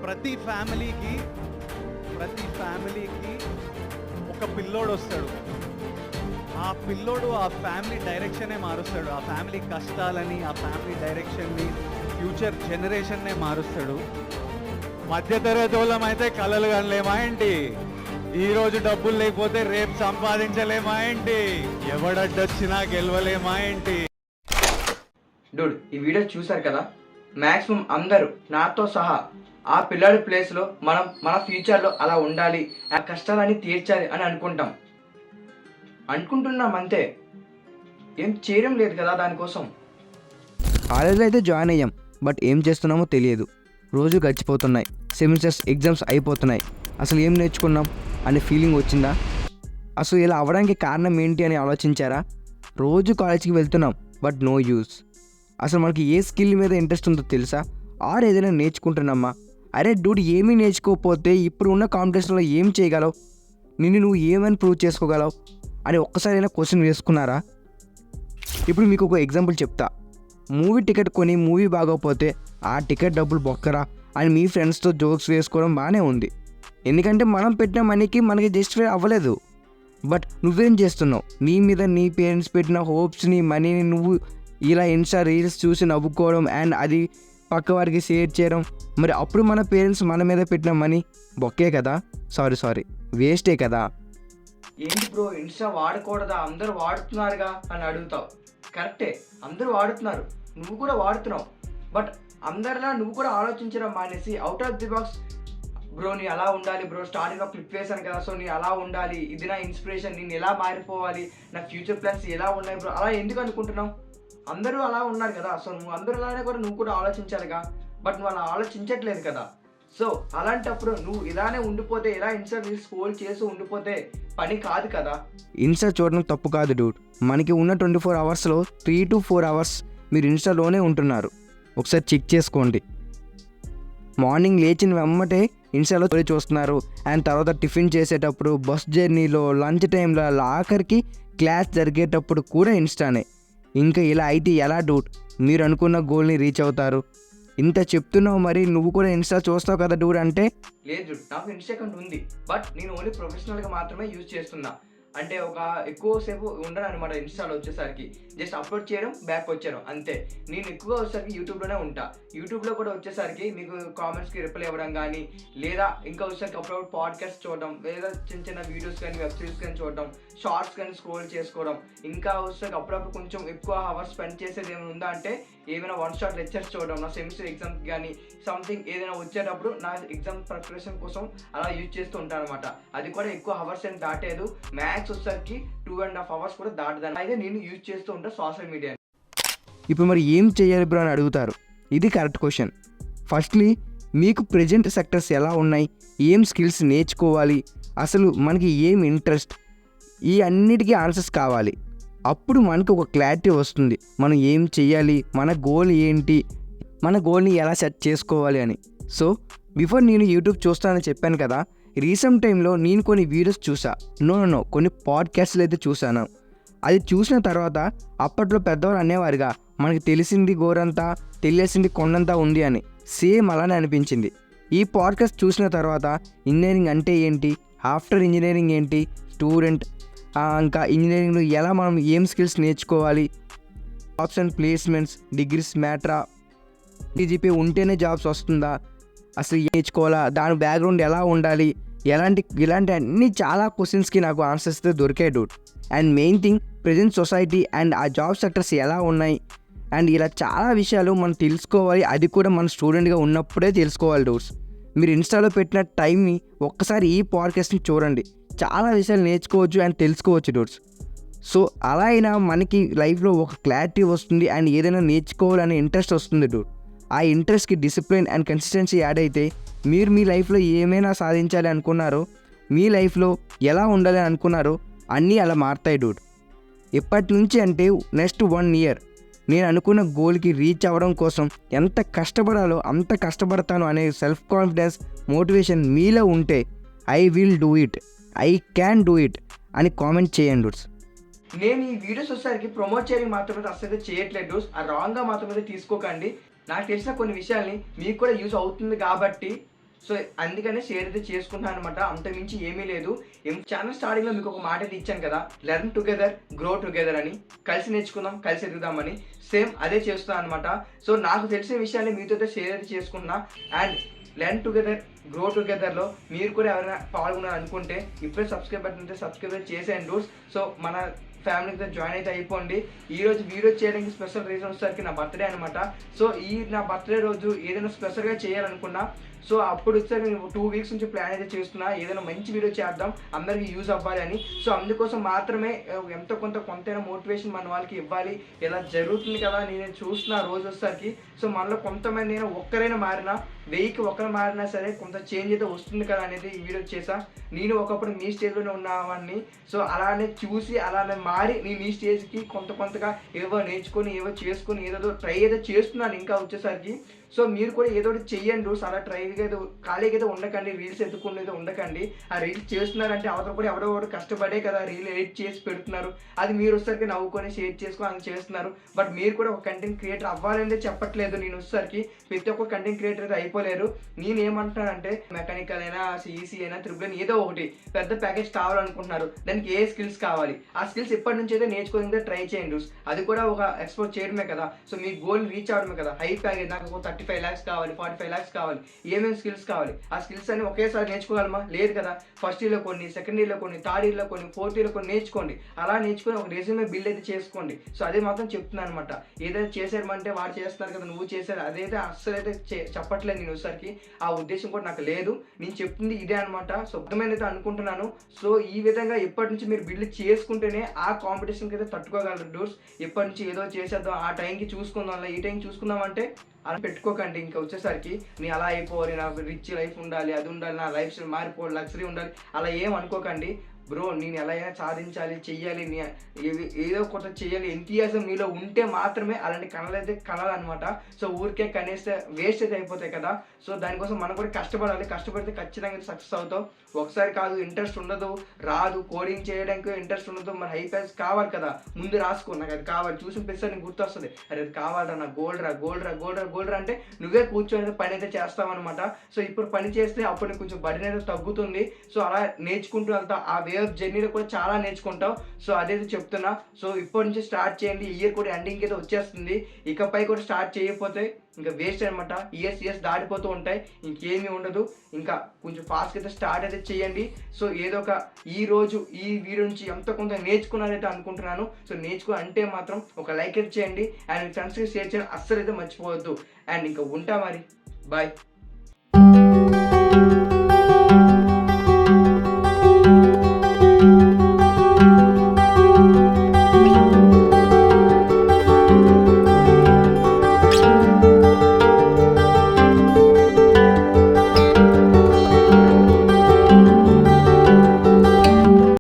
ప్రతి ఫ్యామిలీకి ఒక పిల్లోడు వస్తాడు. ఆ పిల్లోడు ఆ ఫ్యామిలీ డైరెక్షనే మారుస్తాడు. ఆ ఫ్యామిలీ కష్టాలని, ఆ ఫ్యామిలీ డైరెక్షన్ని, ఫ్యూచర్ జనరేషన్నే మారుస్తాడు. మధ్యతరగతి వాళ్ళం అయితే కలలు కనలేమా ఏంటి? ఈరోజు డబ్బులు లేకపోతే రేపు సంపాదించలేమా ఏంటి? ఎవడడ్డొచ్చినా గెలవలేమా ఏంటి? డూడ్, ఈ వీడియో చూసారు కదా, మ్యాక్సిమం అందరూ నాతో సహా ఆ పిల్లాడి ప్లేస్లో మన ఫ్యూచర్లో అలా ఉండాలి, ఆ కష్టాలన్నీ తీర్చాలి అని అనుకుంటున్నాం అంతే. ఏం చేయడం లేదు కదా దానికోసం. కాలేజీలో అయితే జాయిన్ అయ్యాం, బట్ ఏం చేస్తున్నామో తెలియదు. రోజు గడిచిపోతున్నాయి, సెమిస్టర్స్ ఎగ్జామ్స్ అయిపోతున్నాయి. అసలు ఏం నేర్చుకున్నాం అనే ఫీలింగ్ వచ్చిందా? అసలు ఇలా అవ్వడానికి కారణం ఏంటి అని ఆలోచించారా? రోజు కాలేజీకి వెళ్తున్నాం, బట్ నో యూస్. అసలు మనకి ఏ స్కిల్ మీద ఇంట్రెస్ట్ ఉందో తెలుసా? ఆర్ ఏదైనా నేర్చుకుంటున్నామా? అరే డూడ్, ఏమీ నేర్చుకోకపోతే ఇప్పుడు ఉన్న కాంపిటీషన్లో ఏం చేయగలవు? నువ్వు ఏమని ప్రూవ్ చేసుకోగలవు అని ఒక్కసారైనా క్వశ్చన్ వేసుకున్నారా? ఇప్పుడు మీకు ఒక ఎగ్జాంపుల్ చెప్తా. మూవీ టికెట్ కొని మూవీ బాగోకపోతే ఆ టికెట్ డబ్బులు బొక్కరా అని మీ ఫ్రెండ్స్తో జోక్స్ వేసుకోవడం బాగానే ఉంది, ఎందుకంటే మనం పెట్టిన మనీకి మనకి జస్టిఫై అవ్వలేదు. బట్ నువ్వేం చేస్తున్నావు? నీ మీద నీ పేరెంట్స్ పెట్టిన హోప్స్ని, మనీని నువ్వు ఇలా ఇన్స్టా రీల్స్ చూసి నవ్వుకోవడం అండ్ అది పక్క వారికి షేర్ చేయడం. మరి అప్పుడు మన పేరెంట్స్ మన మీద పెట్టిన మనీ బొక్కే కదా, సారీ వేస్టే కదా. ఏంటి బ్రో, ఇన్స్టా వాడకూడదా? అందరూ వాడుతున్నారుగా అని అడుగుతావు. కరెక్టే, అందరూ వాడుతున్నారు, నువ్వు కూడా వాడుతున్నావు. బట్ అందరిలా నువ్వు కూడా ఆలోచించడం మానేసి out of the box, bro నీ అలా ఉండాలి బ్రో, స్టార్టింగ్లో క్లిప్ వేసాను కదా, సో నీ అలా ఉండాలి, ఇది నా ఇన్స్పిరేషన్, నేను ఎలా మారిపోవాలి, నా ఫ్యూచర్ ప్లాన్స్ ఎలా ఉన్నాయి బ్రో, అలా ఎందుకు అనుకుంటున్నావు? అందరూ అలా ఉన్నారు కదా, సో నువ్వు అందరూ అలానే కూడా నువ్వు కూడా ఆలోచించాలిగా. బట్ నువ్వు అలా ఆలోచించట్లేదు కదా. సో అలాంటప్పుడు నువ్వు ఇలానే ఉండిపోతే, ఇలా ఇన్స్టా రీల్స్ స్క్రోల్ చేసి ఉండిపోతే పని కాదు కదా. ఇన్స్టా చూడడం తప్పు కాదు డూడ్. మనకి ఉన్న 24 అవర్స్లో 3 to 4 అవర్స్ మీరు ఇన్స్టాలోనే ఉంటున్నారు. ఒకసారి చెక్ చేసుకోండి. మార్నింగ్ లేచిన వెమ్మటే ఇన్స్టాలో చూస్తున్నారు, అండ్ తర్వాత టిఫిన్ చేసేటప్పుడు, బస్ జర్నీలో, లంచ్ టైంలో, ఆఖరికి క్లాస్ జరిగేటప్పుడు కూడా ఇన్స్టానే. ఇంకా ఇలా అయితే ఎలా డూడ్ మీరు అనుకున్న గోల్ని రీచ్ అవుతారు? ఇంత చెప్తున్నావు, మరి నువ్వు కూడా ఇన్స్టా చూస్తావు కదా డూడ్ అంటే? లేదు, నాకు ఇన్స్టా అకౌంట్ ఉంది, బట్ నేను ఓన్లీ ప్రొఫెషనల్గా మాత్రమే యూజ్ చేస్తున్నా. అంటే ఒక ఎక్కువసేపు ఉండను అనమాట ఇన్స్టాలో వచ్చేసరికి. జస్ట్ అప్లోడ్ చేయడం, బ్యాక్ వచ్చాను అంతే. నేను ఎక్కువగా వచ్చేసరికి యూట్యూబ్లోనే ఉంటా. యూట్యూబ్లో కూడా వచ్చేసరికి మీకు కామెంట్స్కి రిప్లై ఇవ్వడం కానీ, లేదా ఇంకా వచ్చేసరికి అప్పుడప్పుడు పాడ్కాస్ట్ చూడడం, లేదా చిన్న వీడియోస్ కానీ, వెబ్ సిరీస్ కానీ చూడడం, షార్ట్స్ కానీ స్క్రోల్ చేసుకోవడం, ఇంకా వచ్చేసరికి అప్పుడప్పుడు కొంచెం ఎక్కువ అవర్స్ స్పెండ్ చేసేది ఏమైనా ఉందా అంటే ఏమైనా వన్ షాట్ లెక్చర్స్ చూడడం, నా సెమిస్టర్ ఎగ్జామ్స్ కానీ సంథింగ్ ఏదైనా వచ్చేటప్పుడు నా ఎగ్జామ్ ప్రిపరేషన్ కోసం అలా యూజ్ చేస్తూ ఉంటాను అనమాట. అది కూడా ఎక్కువ అవర్స్ ఏం దాటేదు, మ్యాక్స్ వచ్చేసరికి 2.5 hours కూడా దాటదాన్ని అయితే నేను యూజ్ చేస్తూ ఉంటాను సోషల్ మీడియా. ఇప్పుడు మరి ఏం చేయాలి బ్రో అని అడుగుతారు. ఇది కరెక్ట్ క్వశ్చన్. ఫస్ట్లీ మీకు ప్రజెంట్ సెక్టర్స్ ఎలా ఉన్నాయి, ఏం స్కిల్స్ నేర్చుకోవాలి, అసలు మనకి ఏం ఇంట్రెస్ట్, ఈ అన్నిటికీ ఆన్సర్స్ కావాలి. అప్పుడు మనకు ఒక క్లారిటీ వస్తుంది, మనం ఏం చెయ్యాలి, మన గోల్ ఏంటి, మన గోల్ని ఎలా సెట్ చేసుకోవాలి అని. సో బిఫోర్ నేను యూట్యూబ్ చూస్తానని చెప్పాను కదా, రీసెంట్ టైంలో నేను కొన్ని వీడియోస్ చూసా. నో కొన్ని పాడ్కాస్ట్లు అయితే చూసాను. అది చూసిన తర్వాత అప్పట్లో పెద్దవారు అనేవారుగా, మనకి తెలిసింది గోరంతా, తెలియాల్సింది కొండంతా ఉంది అని. సేమ్ అలానే అనిపించింది. ఈ పాడ్కాస్ట్ చూసిన తర్వాత ఇంజనీరింగ్ అంటే ఏంటి, ఆఫ్టర్ ఇంజనీరింగ్ ఏంటి, స్టూడెంట్, ఇంకా ఇంజనీరింగ్లో ఎలా మనం ఏం స్కిల్స్ నేర్చుకోవాలి, జాబ్స్ అండ్ ప్లేస్మెంట్స్, డిగ్రీస్ మ్యాటరా, టీజీపీ ఉంటేనే జాబ్స్ వస్తుందా, అసలు నేర్చుకోవాలా, దాని బ్యాక్గ్రౌండ్ ఎలా ఉండాలి, ఇలాంటి అన్ని చాలా క్వశ్చన్స్కి నాకు ఆన్సర్స్ అయితే దొరికాయి Dude. And main thing, present society and ఆ జాబ్ సెక్టర్స్ ఎలా ఉన్నాయి అండ్ ఇలా చాలా విషయాలు మనం తెలుసుకోవాలి. అది కూడా మన స్టూడెంట్గా ఉన్నప్పుడే తెలుసుకోవాలి డూడ్స్. మీరు ఇన్స్టాలో పెట్టిన టైంని ఒక్కసారి ఈ పాడ్కాస్ట్ని చూడండి, చాలా విషయాలు నేర్చుకోవచ్చు అండ్ తెలుసుకోవచ్చు డూడ్స్. సో అలా అయినా మనకి లైఫ్లో ఒక క్లారిటీ వస్తుంది అండ్ ఏదైనా నేర్చుకోవాలనే ఇంట్రెస్ట్ వస్తుంది డూడ్. ఆ ఇంట్రెస్ట్కి డిసిప్లిన్ అండ్ కన్సిస్టెన్సీ యాడ్ అయితే మీరు మీ లైఫ్లో ఏమైనా సాధించాలి అనుకున్నారో, మీ లైఫ్లో ఎలా ఉండాలి అనుకున్నారో అన్నీ అలా మారుతాయి డూడ్. ఎప్పటి నుంచి అంటే నెక్స్ట్ 1 year నేను అనుకున్న గోల్కి రీచ్ అవ్వడం కోసం ఎంత కష్టపడాలో అంత కష్టపడతాను అనే సెల్ఫ్ కాన్ఫిడెన్స్, మోటివేషన్ మీలో ఉంటే I will do it, I can do it అని కామెంట్ చేయండి డూడ్స్. నేను ఈ వీడియోస్ వచ్చేసరికి ప్రమోట్ చేయడం మాత్రమే అసలు చేయట్లేదు డూడ్స్. ఆ రాంగ్గా మాత్రమే తీసుకోకండి. నాకు తెలిసిన కొన్ని విషయాల్ని మీకు కూడా యూజ్ అవుతుంది కాబట్టి సో అందుకనే షేర్ అయితే చేసుకుంటున్నాను అనమాట, అంతమించి ఏమీ లేదు. ఛానల్ స్టార్టింగ్లో మీకు ఒక మాట అయితే ఇచ్చాను కదా, లెర్న్ టుగెదర్ గ్రో టుగెదర్ అని, కలిసి నేర్చుకుందాం కలిసి ఎదుగుదామని. సేమ్ అదే చేస్తున్నాను అనమాట. సో నాకు తెలిసిన విషయాన్ని మీతో షేర్ అయితే చేసుకుంటున్నా. అండ్ లెర్న్ టుగెదర్ గ్రో టుగెదర్లో మీరు కూడా ఎవరైనా పాల్గొనాలనుకుంటే ఇప్పుడే సబ్స్క్రైబ్ బటన్ అయితే సబ్స్క్రైబ్ చేసేయండి డూస్. సో మన ఫ్యామిలీతో జాయిన్ అయితే అయిపోండి. ఈరోజు వీడియో చేయడానికి స్పెషల్ రీజన్ వచ్చేసరికి నా బర్త్డే అనమాట. సో నా బర్త్డే రోజు ఏదైనా స్పెషల్గా చేయాలనుకున్నా, సో అప్పుడు వచ్చేసరికి నేను 2 వీక్స్ నుంచి ప్లాన్ అయితే చేస్తున్నా, ఏదైనా మంచి వీడియో చేద్దాం అందరికీ యూజ్ అవ్వాలి అని. సో అందుకోసం మాత్రమే ఎంతో కొంతైనా మోటివేషన్ మన వాళ్ళకి ఇవ్వాలి. ఇలా జరుగుతుంది కదా నేను చూస్తున్నా రోజు వచ్చేసరికి. సో మనలో కొంతమంది నేను ఒక్కరైనా మారినా, 1000కి ఒకరు మారినా సరే కొంత చేంజ్ అయితే వస్తుంది కదా అనేది ఈ వీడియో చేసా. నేను ఒకప్పుడు మీ స్టేజ్లోనే ఉన్నవాడిని. సో అలానే చూసి అలానే మారి నేను ఈ స్టేజ్కి కొంతగా ఏవో నేర్చుకొని ఏవో చేసుకొని ఏదో ట్రై అయితే చేస్తున్నాను ఇంకా వచ్చేసరికి. సో మీరు కూడా ఏదో ఒకటి చెయ్యండి. అలా ట్రైగా ఏదో ఖాళీగా అయితే ఉండకండి, రీల్స్ ఎత్తుకుని అయితే ఉండకండి. ఆ రీల్స్ చేస్తున్నారంటే అవతల కూడా ఎవరో ఒకటి కష్టపడే కదా రీల్ ఎడిట్ చేసి పెడుతున్నారు. అది మీరు వచ్చేసరికి నవ్వుకొని షేర్ చేసుకొని అని చేస్తున్నారు. బట్ మీరు కూడా ఒక కంటెంట్ క్రియేటర్ అవ్వాలనే చెప్పట్లేదు. నేను వచ్చేసరికి ప్రతి ఒక్క కంటెంట్ క్రియేటర్ అయితే అయిపోలేరు. నేను ఏమంటున్నానంటే మెకానికల్ అయినా సిఈసీ అయినా త్రిబుల్ ఏదో ఒకటి పెద్ద ప్యాకేజ్ కావాలనుకుంటున్నారు. దానికి ఏ స్కిల్స్ కావాలి, ఆ స్కిల్స్ ఇప్పటి నుంచి అయితే నేర్చుకోవడానికి ట్రై చేయండి. అది కూడా ఒక ఎక్స్పోర్ట్ చేయడమే కదా. సో మీ గోల్ రీచ్ అవడమే కదా. హై ప్యాకేజ్ నాకు 35 lakhs కావాలి, 45 lakhs కావాలి, ఏమేమి స్కిల్స్ కావాలి, ఆ స్కిల్స్ అన్ని ఒకేసారి నేర్చుకోగలమా? లేదు కదా. ఫస్ట్ ఇయర్లో కొన్ని, సెకండ్ ఇయర్లో కొన్ని, థర్డ్ ఇయర్లో కొన్ని, ఫోర్త్ ఇయర్లో కొన్ని నేర్చుకోండి. అలా నేర్చుకొని ఒక రెజ్యూమే బిల్డ్ అయితే చేసుకోండి. సో అదే మాత్రం చెప్తున్నాను అనమాట. ఏదైతే చేశారంటే వాడు చేస్తున్నారు కదా నువ్వు చేశారు అదైతే అస్సలు అయితే చెప్పట్లేదు నేను వచ్చేసరికి. ఆ ఉద్దేశం కూడా నాకు లేదు. నేను చెప్తుంది ఇదే అనమాట. సో అర్థమైనది అనుకుంటున్నాను. సో ఈ విధంగా ఎప్పటి నుంచి మీరు బిల్డ్ చేసుకుంటేనే ఆ కాంపిటీషన్కి అయితే తట్టుకోగలరు డూస్. ఎప్పటి నుంచి ఏదో చేసేద్దాం, ఆ టైంకి చూసుకుందాం, ఈ టైంకి చూసుకుందాం అంటే అలా పెట్టుకోకండి. ఇంకా వచ్చేసరికి నేను అలా అయిపోవాలి, నాకు రిచ్ లైఫ్ ఉండాలి, అది ఉండాలి, నా లైఫ్ స్టైల్ మారిపోవాలి, లగ్జరీ ఉండాలి, అలా ఏం అనుకోకండి బ్రో. నేను ఎలా అయినా సాధించాలి, చెయ్యాలి, ఏదో కొత్త చెయ్యాలి ఎంతీయాసం మీలో ఉంటే మాత్రమే అలాంటి కళలు అయితే కనాలన్నమాట. సో ఊరికే కనేస్తే వేస్ట్ అయితే అయిపోతాయి కదా. సో దానికోసం మనం కూడా కష్టపడాలి. కష్టపడితే ఖచ్చితంగా సక్సెస్ అవుతాం. ఒకసారి కాదు, ఇంట్రెస్ట్ ఉండదు, రాదు, కోడింగ్ చేయడానికి ఇంట్రెస్ట్ ఉండదు, మరి హై ప్యాస్ కావాలి కదా. ముందు రాసుకో, నాకు అది కావాలి, చూసిన పిస్తారు నీకు గుర్తొస్తుంది, అరే అది కావాలరా, నాకు గోల్డ్ రా అంటే నువ్వే కూర్చొని పని అయితే చేస్తావన్నమాట. సో ఇప్పుడు పని చేస్తే అప్పుడు నీకు కొంచెం బర్డెన్ అయితే తగ్గుతుంది. సో అలా నేర్చుకుంటూ వెళ్తా, ఆ వే ఆఫ్ జర్నీలో కూడా చాలా నేర్చుకుంటావు. సో అదైతే చెప్తున్నా. సో ఇప్పటి నుంచి స్టార్ట్ చేయండి. ఇయర్ కూడా ఎండింగ్ అయితే వచ్చేస్తుంది. ఇకపై కూడా స్టార్ట్ చేయకపోతే ఇంకా వేస్ట్ అనమాట. ఇయర్స్ దాటిపోతూ ఉంటాయి, ఇంకేమీ ఉండదు. ఇంకా కొంచెం ఫాస్ట్గా అయితే స్టార్ట్ అయితే చేయండి. సో ఏదో ఒక ఈ రోజు ఈ వీడియో నుంచి ఎంతో కొంత నేర్చుకున్నారైతే అనుకుంటున్నాను. సో అంటే మాత్రం ఒక లైక్ అయితే చేయండి. అండ్ ఫ్రెండ్స్కి షేర్ చేయడం అస్సలు అయితే మర్చిపోవద్దు. అండ్ ఇంకా ఉంటా మరి, బాయ్.